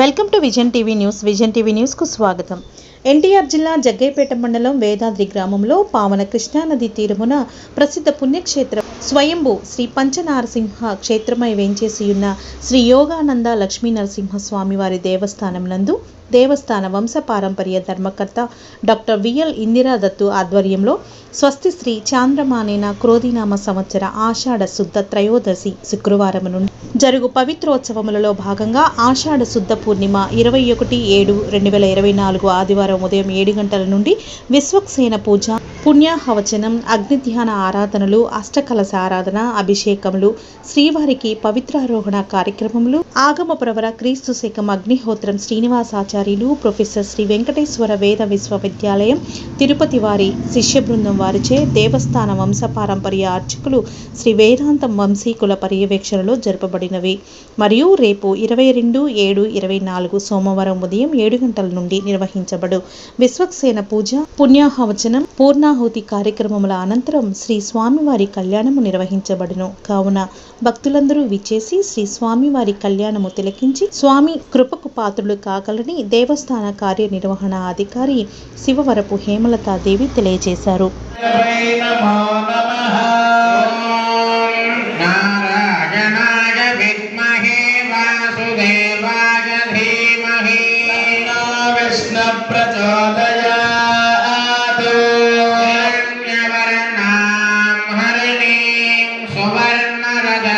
Welcome to vision TV news. Vision TV న్యూస్కు స్వాగతం. ఎన్టీఆర్ జిల్లా జగ్గైపేట మండలం వేదాద్రి గ్రామంలో పావన కృష్ణానది తీరమున ప్రసిద్ధ పుణ్యక్షేత్రం స్వయంభూ శ్రీ పంచనారసింహ క్షేత్రమై వేంచేసియున్న శ్రీ యోగానంద లక్ష్మీ నరసింహ స్వామివారి దేవస్థానం నందు దేవస్థాన వంశపారంపర్య ధర్మకర్త డాక్టర్ విఎల్ ఇందిరా దత్తు ఆధ్వర్యంలో స్వస్తి శ్రీ చాంద్రమానేన క్రోధినామ సంవత్సర ఆషాఢ శుద్ధ త్రయోదశి శుక్రవారం నుండి జరుగు పవిత్రోత్సవములలో భాగంగా ఆషాఢ శుద్ధ పూర్ణిమ 21/7/2024 ఆదివారం ఉదయం 7 గంటల నుండి విశ్వక్సేన పూజ, పుణ్యాహవచనం, అగ్నిధ్యాన ఆరాధనలు, అష్టకలశ ఆరాధన, అభిషేకములు, శ్రీవారికి పవిత్రారోహణ కార్యక్రమములు, ఆగమ ప్రవర క్రీస్తు శకం అగ్నిహోత్రం శ్రీనివాసాచార్యులు, ప్రొఫెసర్ శ్రీ వెంకటేశ్వర వేద విశ్వవిద్యాలయం తిరుపతి వారి శిష్య బృందం వారిచే దేవస్థాన వంశపారంపర్య అర్చకులు శ్రీ వేదాంతం వంశీకుల పర్యవేక్షణలో జరపబడినవి. మరియు రేపు 22/7/24 సోమవారం ఉదయం 7 గంటల నుండి నిర్వహించబడు విశ్వక్సేన పూజ, పుణ్యాహవచనం, పూర్ణాహుతి కార్యక్రమముల అనంతరం శ్రీ స్వామివారి కళ్యాణము నిర్వహించబడును. కావున భక్తులందరూ విచ్చేసి శ్రీ స్వామివారి కళ్యాణము తిలకించి స్వామి కృపకు పాత్రులు కాగలని దేవస్థాన కార్యనిర్వహణ అధికారి శివవరపు హేమలతాదేవి తెలియజేశారు. సువర్ణరజ